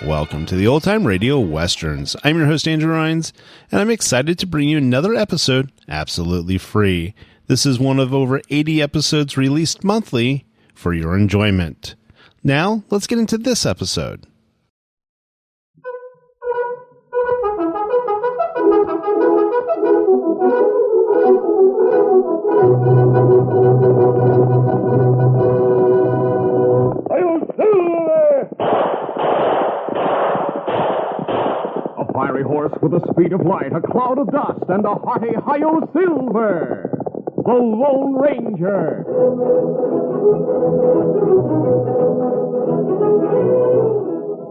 Welcome to the Old Time Radio Westerns. I'm your host, Andrew Rhines, and I'm excited to bring you another episode absolutely free. This is one of over 80 episodes released monthly for your enjoyment. Now, let's get into this episode. Fiery horse with the speed of light, a cloud of dust, and a hearty hi-yo silver, the Lone Ranger.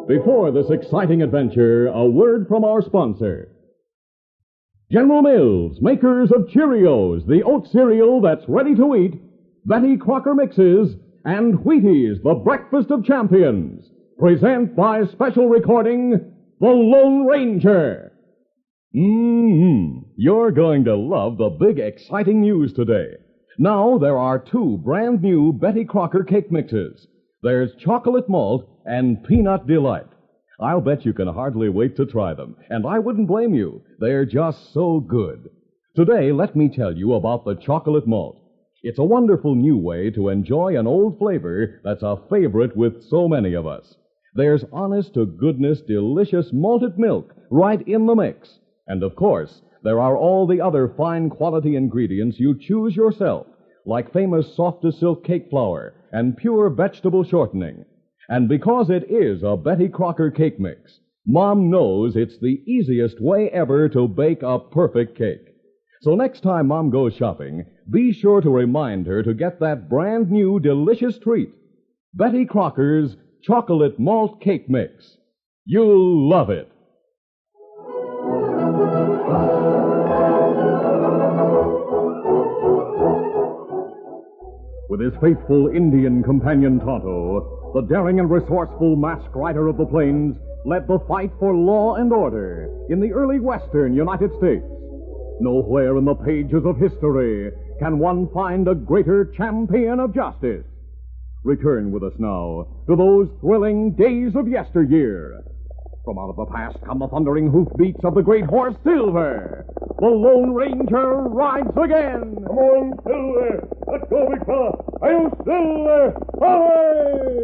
Before this exciting adventure, a word from our sponsor. General Mills, makers of Cheerios, the oat cereal that's ready to eat, Betty Crocker Mixes, and Wheaties, the breakfast of champions, present by special recording The Lone Ranger. You're going to love the big, exciting news today. Now there are two brand new Betty Crocker cake mixes. There's chocolate malt and peanut delight. I'll bet you can hardly wait to try them, and I wouldn't blame you. They're just so good. Today, let me tell you about the chocolate malt. It's a wonderful new way to enjoy an old flavor that's a favorite with so many of us. There's honest-to-goodness, delicious malted milk right in the mix. And, of course, there are all the other fine quality ingredients you choose yourself, like famous soft-as-silk cake flour and pure vegetable shortening. And because it is a Betty Crocker cake mix, Mom knows it's the easiest way ever to bake a perfect cake. So next time Mom goes shopping, be sure to remind her to get that brand new delicious treat, Betty Crocker's Chocolate Malt Cake Mix. You'll love it. With his faithful Indian companion Tonto, the daring and resourceful masked rider of the plains led the fight for law and order in the early western United States. Nowhere in the pages of history can one find a greater champion of justice. Return with us now to those thrilling days of yesteryear. From out of the past come the thundering hoofbeats of the great horse Silver. The Lone Ranger rides again. Come on, Silver. Let's go, big fella. I'll Silver. Away!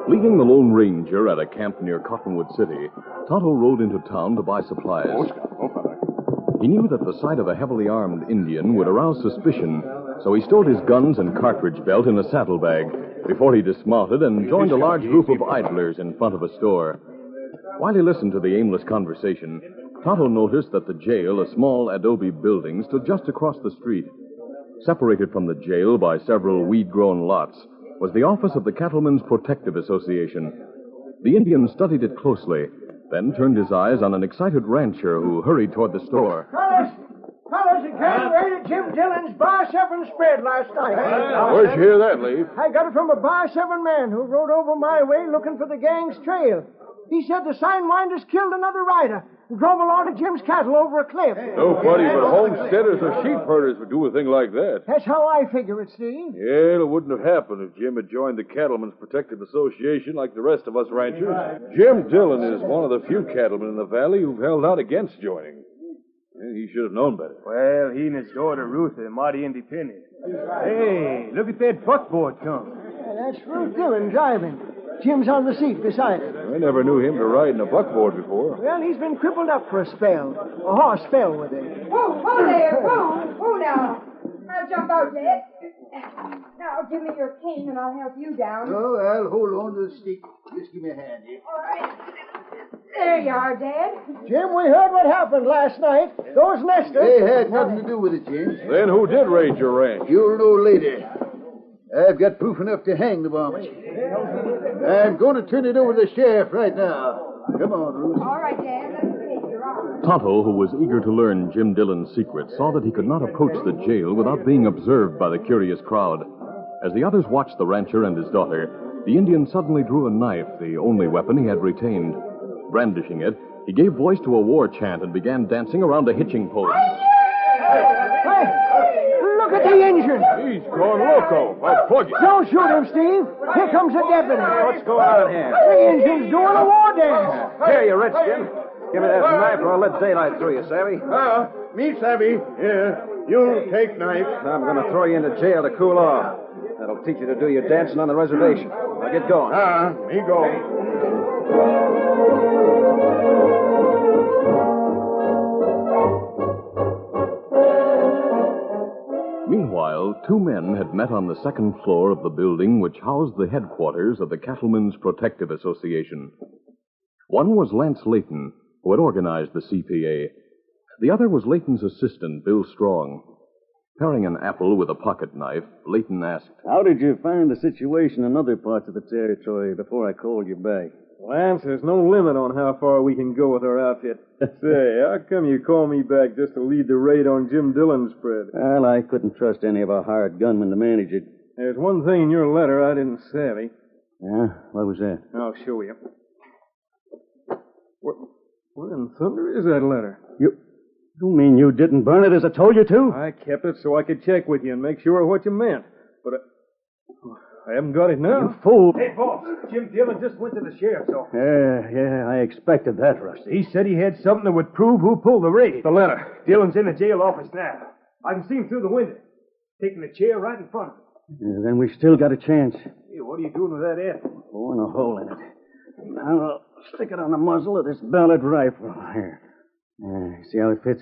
Leaving the Lone Ranger at a camp near Cottonwood City, Tonto rode into town to buy supplies. He knew that the sight of a heavily armed Indian would arouse suspicion, so he stowed his guns and cartridge belt in a saddlebag before he dismounted and joined a large group of idlers in front of a store. While he listened to the aimless conversation, Tonto noticed that the jail, a small adobe building, stood just across the street. Separated from the jail by several weed-grown lots was the office of the Cattlemen's Protective Association. The Indian studied it closely, then turned his eyes on an excited rancher who hurried toward the store. Fellas, it came right at Jim Dillon's Bar 7 spread last night. Where'd you hear that, Leaf? I got it from a Bar 7 man who rode over my way looking for the gang's trail. He said the sign-winders killed another rider and drove a lot of Jim's cattle over a cliff. Nobody but homesteaders or sheep herders would do a thing like that. That's how I figure it, Steve. Yeah, it wouldn't have happened if Jim had joined the Cattlemen's Protective Association like the rest of us ranchers. Jim Dillon is one of the few cattlemen in the valley who've held out against joining. He should have known better. Well, he and his daughter Ruth are mighty independent. Hey, look at that buckboard come. Yeah, that's Ruth Dillon driving. Jim's on the seat beside her. I never knew him to ride in a buckboard before. Well, he's been crippled up for a spell. A horse fell with him. Whoa there, whoa now. I'll jump out, Dad. Now, give me your cane and I'll help you down. Oh, I'll hold on to the stick. Just give me a hand here. All right. There you are, Dad. Jim, we heard what happened last night. Those nesters... They had nothing to do with it, James. Then who did raid your ranch? You'll know later. I've got proof enough to hang the varmints. I'm going to turn it over to the sheriff right now. Come on, Ruth. All right, Dad. Let me take your arm. Tonto, who was eager to learn Jim Dillon's secret, saw that he could not approach the jail without being observed by the curious crowd. As the others watched the rancher and his daughter, the Indian suddenly drew a knife, the only weapon he had retained. Brandishing it, he gave voice to a war chant and began dancing around a hitching post. Hey, look at the engine. He's gone loco. I'll plug it. Don't shoot him, Steve. Here comes the deputy. What's going on here? The engine's doing a war dance. Here, you redskin. Give me that knife or I'll let daylight through you, savvy? Me savvy. Here, you take knife. I'm going to throw you into jail to cool off. That'll teach you to do your dancing on the reservation. Now get going. Me go. Meanwhile, two men had met on the second floor of the building which housed the headquarters of the Cattlemen's Protective Association. One was Lance Layton, who had organized the CPA. The other was Layton's assistant, Bill Strong. Paring an apple with a pocket knife, Layton asked, How did you find the situation in other parts of the territory before I called you back? Lance, there's no limit on how far we can go with our outfit. Say, how come you call me back just to lead the raid on Jim Dillon's spread? Well, I couldn't trust any of our hired gunmen to manage it. There's one thing in your letter I didn't savvy. Yeah? What was that? I'll show you. What in thunder is that letter? You mean you didn't burn it as I told you to? I kept it so I could check with you and make sure of what you meant. But I haven't got it now. You fool. Hey, boss, Jim Dillon just went to the sheriff's office. Yeah, I expected that, Rusty. He said he had something that would prove who pulled the raid. The letter. Dillon's in the jail office now. I can see him through the window, taking a chair right in front of him. Yeah, then we still got a chance. Hey, what are you doing with that apple? Boring a hole in it. Now I'll stick it on the muzzle of this ballad rifle. Here. See how it fits?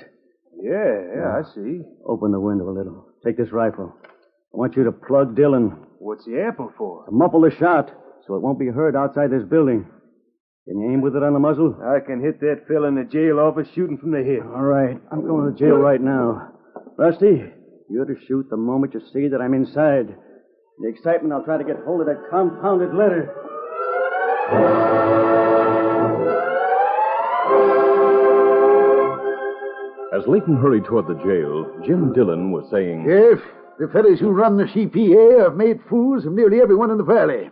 Yeah, I see. Open the window a little. Take this rifle. I want you to plug Dillon. What's the apple for? To muffle the shot so it won't be heard outside this building. Can you aim with it on the muzzle? I can hit that fella in the jail office shooting from the hip. All right. I'm going to jail right now. Rusty, you're to shoot the moment you see that I'm inside. In the excitement, I'll try to get hold of that compounded letter. As Layton hurried toward the jail, Jim Dillon was saying, Yes, the fellows who run the CPA have made fools of nearly everyone in the valley.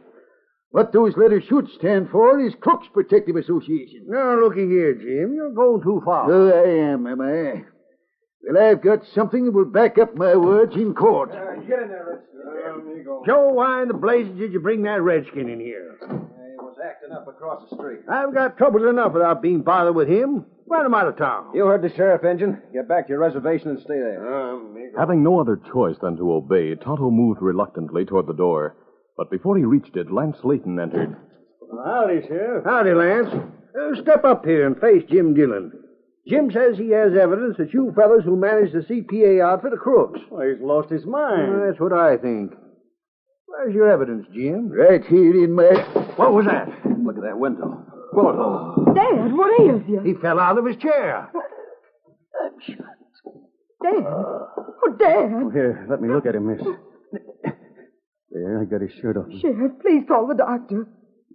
What those letters should stand for is Crooks Protective Association. Now, looky here, Jim. You're going too far. Oh, I am I? Well, I've got something that will back up my words in court. Get in there, Redskin. Joe, why in the blazes did you bring that redskin in here? He was acting up across the street. I've got troubles enough without being bothered with him. Run him out of town. You heard the sheriff, Engine. Get back to your reservation and stay there. Having no other choice than to obey, Tonto moved reluctantly toward the door. But before he reached it, Lance Layton entered. Howdy, Sheriff. Howdy, Lance. Step up here and face Jim Dillon. Jim says he has evidence that you fellas who manage the CPA outfit are crooks. Well, he's lost his mind. That's what I think. Where's your evidence, Jim? Right here in my... What was that? Look at that window. Bullet hole. Dad, what ails you? He fell out of his chair. Dad. Oh, Dad. Oh, here, let me look at him, miss. There, I got his shirt off. Sheriff, please call the doctor.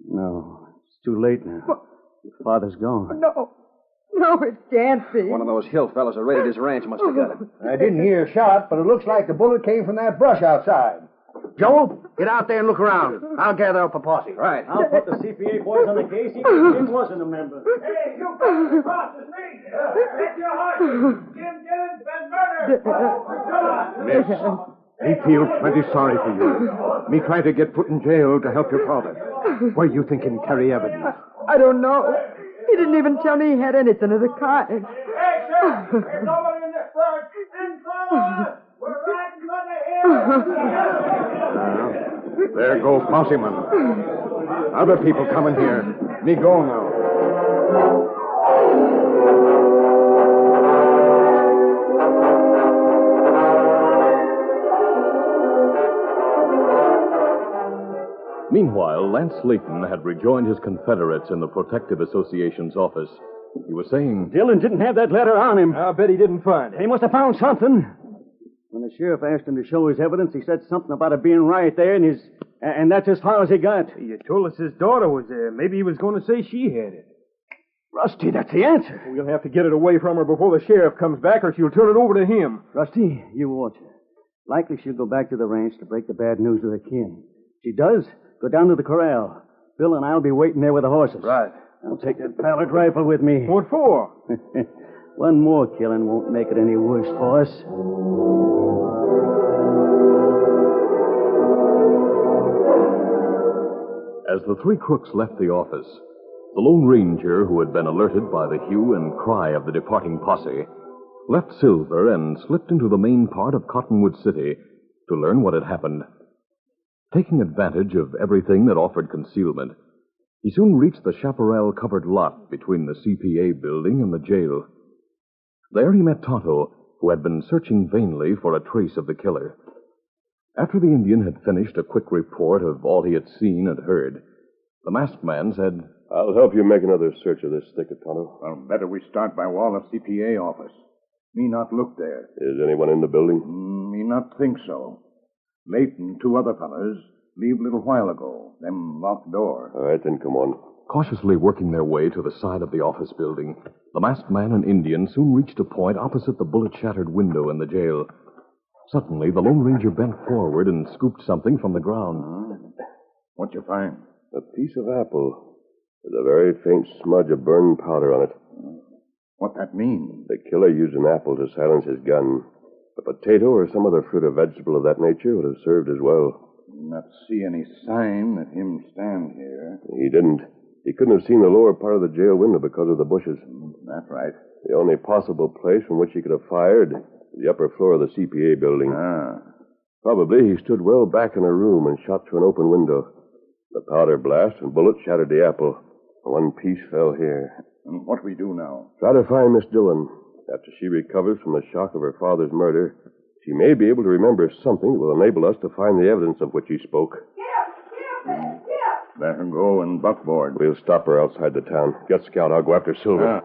No, it's too late now. What? Your father's gone. No, it can't be. One of those hill fellas that raided his ranch must have got it. I didn't hear a shot, but it looks like the bullet came from that brush outside. Joe, get out there and look around. I'll gather up a posse. Right. I'll put the CPA boys on the case, even if Jim wasn't a member. Hey, you fellas across the street. Get your horses. Jim Dillon's been murdered. Miss, me feel plenty sorry for you. Me try to get put in jail to help your father. Where you think him carry evidence? I don't know. He didn't even tell me he had anything of the kind. Hey, sir, there's nobody in this bird. Inside! We're riding for the hill. There go possemen. Other people coming here. Me go now. Meanwhile, Lance Layton had rejoined his Confederates in the Protective Association's office. He was saying, Dillon didn't have that letter on him. I bet he didn't find it. He must have found something. When the sheriff asked him to show his evidence, he said something about it being right there, and that's as far as he got. You told us his daughter was there. Maybe he was going to say she had it. Rusty, that's the answer. We'll have to get it away from her before the sheriff comes back, or she'll turn it over to him. Rusty, you watch her. Likely she'll go back to the ranch to break the bad news to her kin. She does, go down to the corral. Bill and I'll be waiting there with the horses. Right. I'll take that Ballard rifle with me. What for? One more killing won't make it any worse for us. As the three crooks left the office, the Lone Ranger, who had been alerted by the hue and cry of the departing posse, left Silver and slipped into the main part of Cottonwood City to learn what had happened. Taking advantage of everything that offered concealment, he soon reached the chaparral-covered lot between the CPA building and the jail. There he met Tonto, who had been searching vainly for a trace of the killer. After the Indian had finished a quick report of all he had seen and heard, the masked man said, I'll help you make another search of this thicket, Tonto. Well, better we start by wall of CPA office. Me not look there. Is anyone in the building? Me not think so. Late and two other fellas leave little while ago. Them locked door. All right, then come on. Cautiously working their way to the side of the office building, the masked man and Indian soon reached a point opposite the bullet-shattered window in the jail. Suddenly, the Lone Ranger bent forward and scooped something from the ground. What you find? A piece of apple with a very faint smudge of burned powder on it. What that mean? The killer used an apple to silence his gun. A potato or some other fruit or vegetable of that nature would have served as well. Not see any sign that him stand here. He didn't. He couldn't have seen the lower part of the jail window because of the bushes. That's right. The only possible place from which he could have fired is the upper floor of the CPA building. Probably he stood well back in a room and shot through an open window. The powder blast and bullet shattered the apple. One piece fell here. And what we do now? Try to find Miss Dillon. After she recovers from the shock of her father's murder, she may be able to remember something that will enable us to find the evidence of which he spoke. Get up! Let her go and buckboard. We'll stop her outside the town. Get Scout. I'll go after Silver.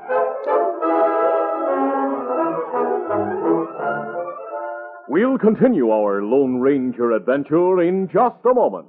We'll continue our Lone Ranger adventure in just a moment.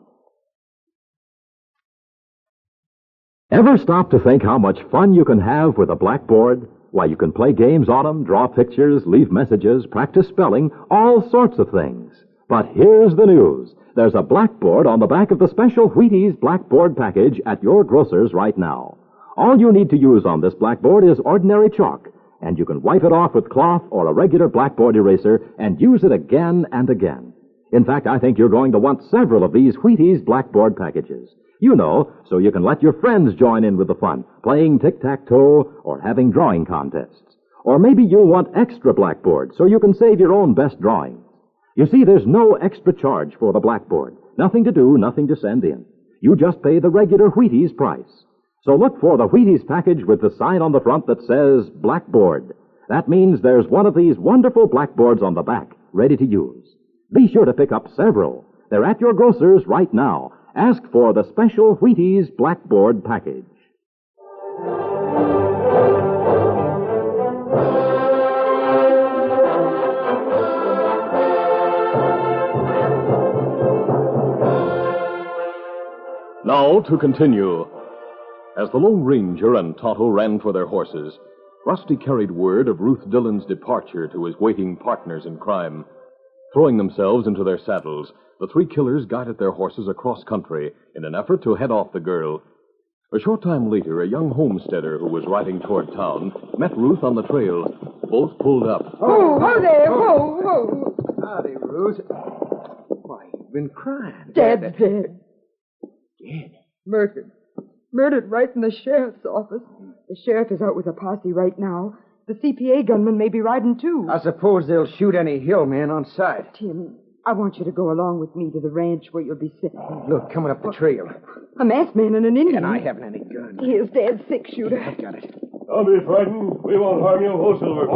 Ever stop to think how much fun you can have with a blackboard? Why, you can play games on them, draw pictures, leave messages, practice spelling, all sorts of things. But here's the news. There's a blackboard on the back of the special Wheaties Blackboard package at your grocer's right now. All you need to use on this blackboard is ordinary chalk, and you can wipe it off with cloth or a regular blackboard eraser and use it again and again. In fact, I think you're going to want several of these Wheaties Blackboard packages. You know, so you can let your friends join in with the fun, playing tic-tac-toe or having drawing contests. Or maybe you want extra blackboards so you can save your own best drawings. You see, there's no extra charge for the blackboard. Nothing to do, nothing to send in. You just pay the regular Wheaties price. So look for the Wheaties package with the sign on the front that says Blackboard. That means there's one of these wonderful blackboards on the back, ready to use. Be sure to pick up several. They're at your grocer's right now. Ask for the special Wheaties Blackboard package. Now to continue. As the Lone Ranger and Tonto ran for their horses, Rusty carried word of Ruth Dillon's departure to his waiting partners in crime. Throwing themselves into their saddles, the three killers guided their horses across country in an effort to head off the girl. A short time later, a young homesteader who was riding toward town met Ruth on the trail. Both pulled up. Oh, there! Whoa! Howdy, Ruth. Why, you've been crying. Dead. Dead? Murdered right in the sheriff's office. The sheriff is out with a posse right now. The CPA gunman may be riding, too. I suppose they'll shoot any hillman on sight. Tim, I want you to go along with me to the ranch where you'll be sitting. Look, coming up the trail. A masked man and an Indian. And I haven't any gun. Here's Dad's six-shooter. I got it. Don't be frightened. We won't harm you. Hold Silver.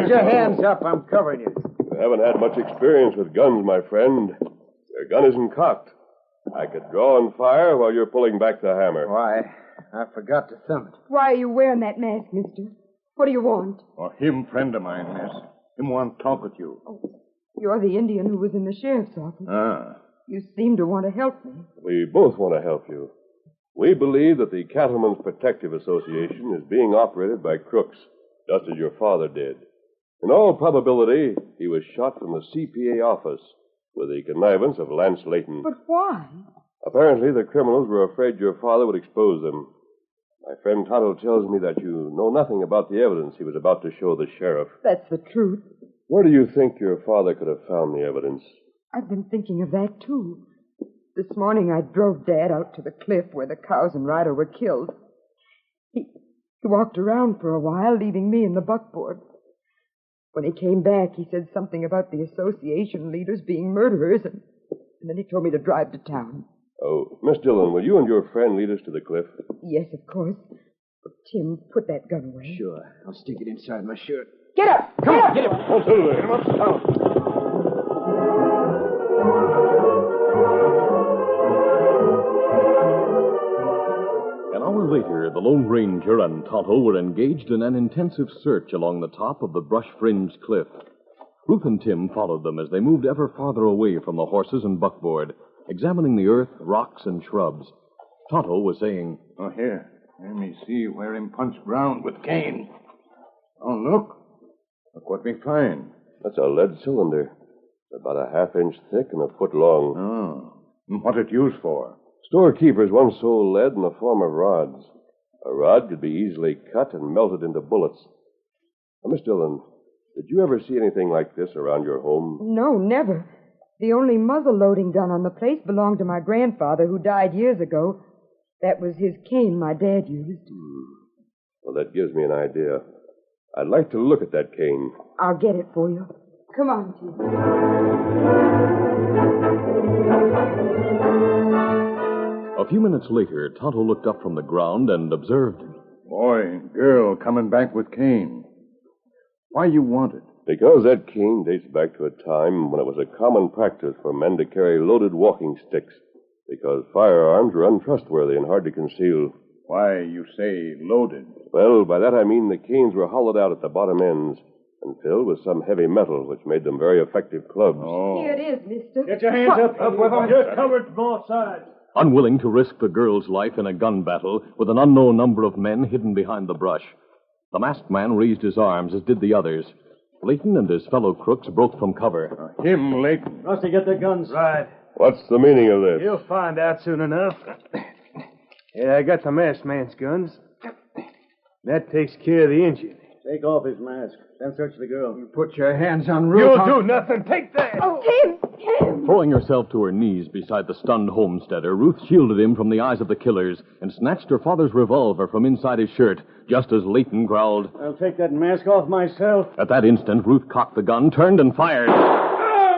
Get your hands up. I'm covering you. You haven't had much experience with guns, my friend. Your gun isn't cocked. I could draw and fire while you're pulling back the hammer. Why, I forgot to thumb it. Why are you wearing that mask, mister? What do you want? Or him friend of mine, miss. Him want to talk with you. Oh, you're the Indian who was in the sheriff's office. Ah. You seem to want to help me. We both want to help you. We believe that the Cattlemen's Protective Association is being operated by crooks, just as your father did. In all probability, he was shot from the CPA office with the connivance of Lance Layton. But why? Apparently, the criminals were afraid your father would expose them. My friend Tonto tells me that you know nothing about the evidence he was about to show the sheriff. That's the truth. Where do you think your father could have found the evidence? I've been thinking of that, too. This morning I drove Dad out to the cliff where the cows and Ryder were killed. He walked around for a while, leaving me in the buckboard. When he came back, he said something about the association leaders being murderers, and then he told me to drive to town. Oh, Miss Dillon, will you and your friend lead us to the cliff? Yes, of course. But Tim, put that gun away. Sure. I'll stick it inside my shirt. Get up! Come on, get him! Hold still there. Get him uptown. An hour later, the Lone Ranger and Tonto were engaged in an intensive search along the top of the brush-fringed cliff. Ruth and Tim followed them as they moved ever farther away from the horses and buckboard, examining the earth, rocks, and shrubs. Tonto was saying, Oh, here. Let me see where him punched ground with cane. Oh, look. Look what we find. That's a lead cylinder. About a half-inch thick and a foot long. Oh. And what it used for? Storekeepers once sold lead in the form of rods. A rod could be easily cut and melted into bullets. Now, Miss Dillon, did you ever see anything like this around your home? No, never. The only muzzle-loading gun on the place belonged to my grandfather, who died years ago. That was his cane my dad used. Well, that gives me an idea. I'd like to look at that cane. I'll get it for you. Come on, Tim. A few minutes later, Tonto looked up from the ground and observed. Boy and girl coming back with cane. Why you want it? Because that cane dates back to a time when it was a common practice for men to carry loaded walking sticks, because firearms were untrustworthy and hard to conceal. Why you say loaded? Well, by that I mean the canes were hollowed out at the bottom ends and filled with some heavy metal, which made them very effective clubs. Oh. Here it is, mister. Get your hands up. Up with them. You're covered from all sides. Unwilling to risk the girl's life in a gun battle with an unknown number of men hidden behind the brush, the masked man raised his arms, as did the others. Layton and his fellow crooks broke from cover. Him, Layton. Rusty, get their guns. Right. What's the meaning of this? You'll find out soon enough. Yeah, I got the masked man's guns. That takes care of the Indian. Take off his mask. Then search the girl. You put your hands on Ruth. You'll do nothing. Take that. Oh, Tim! Throwing herself to her knees beside the stunned homesteader, Ruth shielded him from the eyes of the killers and snatched her father's revolver from inside his shirt, just as Layton growled. I'll take that mask off myself. At that instant, Ruth cocked the gun, turned, and fired.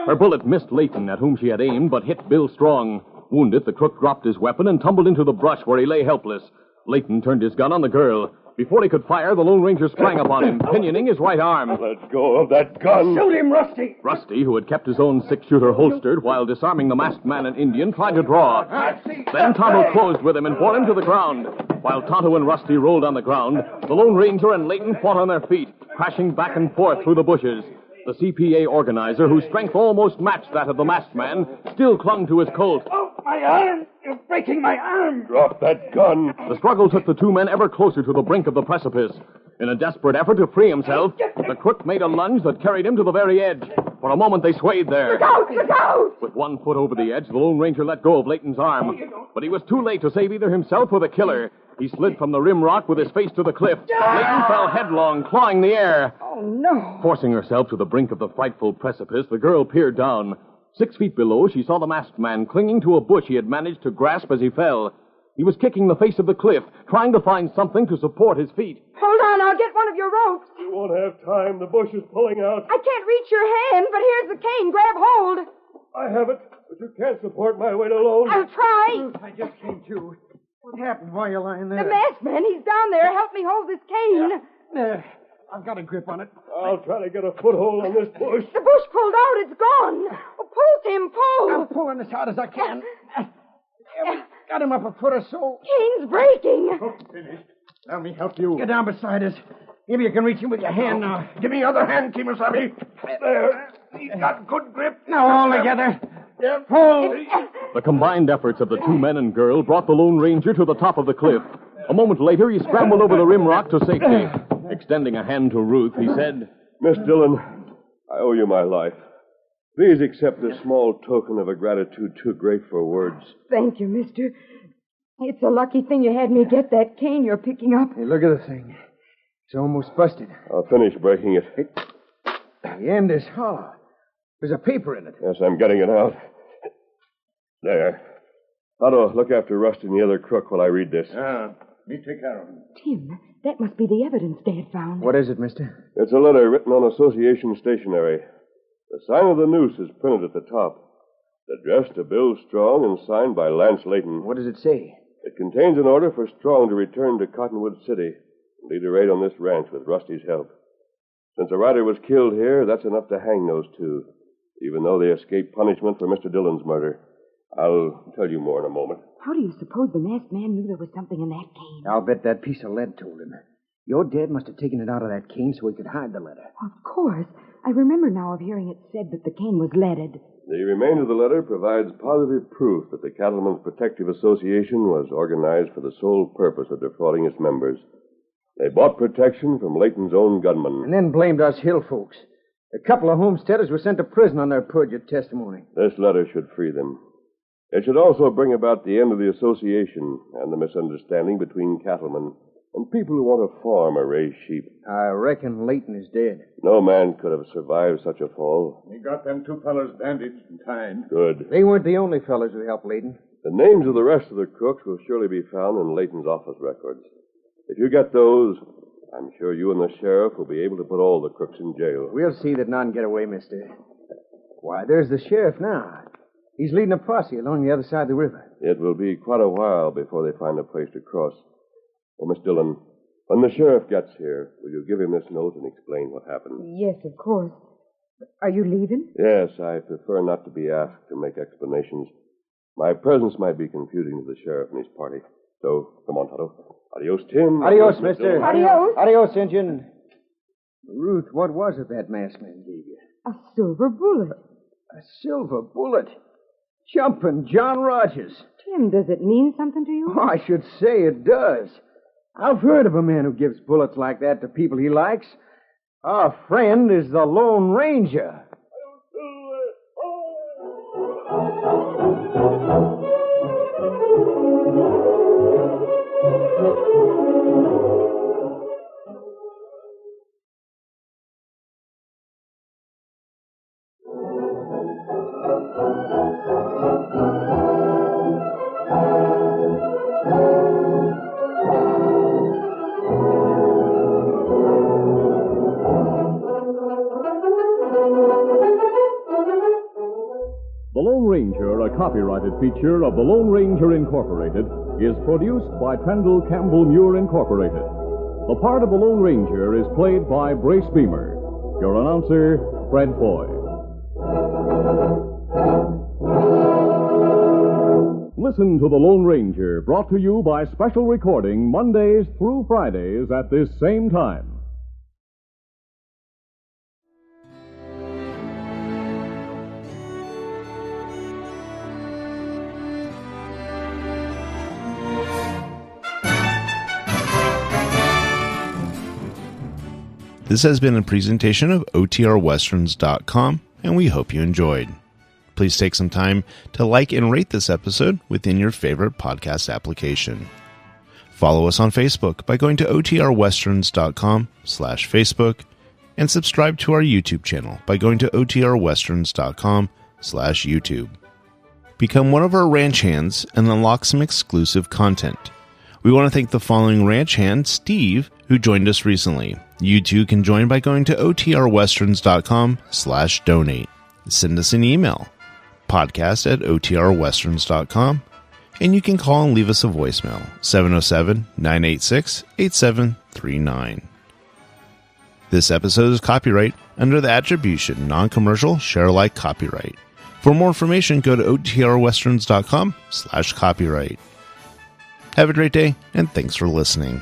Her bullet missed Layton, at whom she had aimed, but hit Bill Strong. Wounded, the crook dropped his weapon and tumbled into the brush where he lay helpless. Layton turned his gun on the girl. Before he could fire, the Lone Ranger sprang upon him, pinioning his right arm. Let go of that gun. Shoot him, Rusty. Rusty, who had kept his own six-shooter holstered while disarming the masked man and Indian, tried to draw. Then Tonto closed with him and bore him to the ground. While Tonto and Rusty rolled on the ground, the Lone Ranger and Layton fought on their feet, crashing back and forth through the bushes. The CPA organizer, whose strength almost matched that of the masked man, still clung to his Colt. Oh, my arm! You're breaking my arm! Drop that gun. The struggle took the two men ever closer to the brink of the precipice. In a desperate effort to free himself, the crook made a lunge that carried him to the very edge. For a moment, they swayed there. Look out! Look out! With 1 foot over the edge, the Lone Ranger let go of Layton's arm. But he was too late to save either himself or the killer. He slid from the rim rock with his face to the cliff. Layton fell headlong, clawing the air. Oh, no. Forcing herself to the brink of the frightful precipice, the girl peered down. 6 feet below, she saw the masked man clinging to a bush he had managed to grasp as he fell. He was kicking the face of the cliff, trying to find something to support his feet. Hold on, I'll get one of your ropes. You won't have time. The bush is pulling out. I can't reach your hand, but here's the cane. Grab hold. I have it, but you can't support my weight alone. I'll try. I just came to. What happened while you're lying there? The masked man, he's down there. Help me hold this cane. There. I've got a grip on it. I'll try to get a foothold on this bush. The bush pulled out. It's gone. Oh, pull, Tim, pull. I'm pulling as hard as I can. Got him up a foot or so. Cane's breaking. Finished. Let me help you. Get down beside us. Maybe you can reach him with your hand now. Give me your other hand, Kimasabi. There. He's got good grip. Now all together. Pull. The combined efforts of the two men and girl brought the Lone Ranger to the top of the cliff. A moment later, he scrambled over the rim rock to safety. Extending a hand to Ruth, he said, Miss Dillon, I owe you my life. Please accept this small token of a gratitude too great for words. Thank you, mister. It's a lucky thing you had me get that cane you're picking up. Hey, look at the thing. It's almost busted. I'll finish breaking it. The end is hollow. There's a paper in it. Yes, I'm getting it out. There. Otto, look after Rusty and the other crook while I read this. Me take care of him. Tim, that must be the evidence Dad found. What is it, mister? It's a letter written on association stationery. The sign of the Noose is printed at the top. Addressed to Bill Strong and signed by Lance Layton. What does it say? It contains an order for Strong to return to Cottonwood City and lead a raid on this ranch with Rusty's help. Since a rider was killed here, that's enough to hang those two, even though they escaped punishment for Mr. Dillon's murder. I'll tell you more in a moment. How do you suppose the masked man knew there was something in that cane? I'll bet that piece of lead told him. Your dad must have taken it out of that cane so he could hide the letter. Of course. I remember now of hearing it said that the cane was leaded. The remainder of the letter provides positive proof that the Cattlemen's Protective Association was organized for the sole purpose of defrauding its members. They bought protection from Layton's own gunmen. And then blamed us hill folks. A couple of homesteaders were sent to prison on their perjured testimony. This letter should free them. It should also bring about the end of the association and the misunderstanding between cattlemen and people who want to farm or raise sheep. I reckon Layton is dead. No man could have survived such a fall. He got them two fellas bandaged and tied. Good. They weren't the only fellas who helped Layton. The names of the rest of the crooks will surely be found in Layton's office records. If you get those, I'm sure you and the sheriff will be able to put all the crooks in jail. We'll see that none get away, mister. Why, there's the sheriff now. He's leading a posse along the other side of the river. It will be quite a while before they find a place to cross. Oh, Miss Dillon, when the sheriff gets here, will you give him this note and explain what happened? Yes, of course. Are you leaving? Yes, I prefer not to be asked to make explanations. My presence might be confusing to the sheriff and his party. So, come on, Tonto. Adios, Tim. Adios, mister. Adios. Adios, Injun. Ruth, what was it that masked man gave you? A silver bullet. A silver bullet? Jumping John Rogers. Tim, does it mean something to you? Oh, I should say it does. I've heard of a man who gives bullets like that to people he likes. Our friend is the Lone Ranger. The Lone Ranger, a copyrighted feature of the Lone Ranger Incorporated, is produced by Pendle Campbell Muir Incorporated. The part of the Lone Ranger is played by Brace Beamer. Your announcer, Fred Foy. Listen to The Lone Ranger, brought to you by special recording Mondays through Fridays at this same time. This has been a presentation of OTRWesterns.com, and we hope you enjoyed. Please take some time to like and rate this episode within your favorite podcast application. Follow us on Facebook by going to OTRWesterns.com/Facebook, and subscribe to our YouTube channel by going to OTRWesterns.com/YouTube. Become one of our ranch hands and unlock some exclusive content. We want to thank the following ranch hand, Steve, who joined us recently. You too can join by going to OTRWesterns.com/donate. Send us an email, podcast@OTRWesterns.com, and you can call and leave us a voicemail, 707-986-8739. This episode is copyright under the attribution, non-commercial, share-alike copyright. For more information, go to OTRWesterns.com/copyright. Have a great day, and thanks for listening.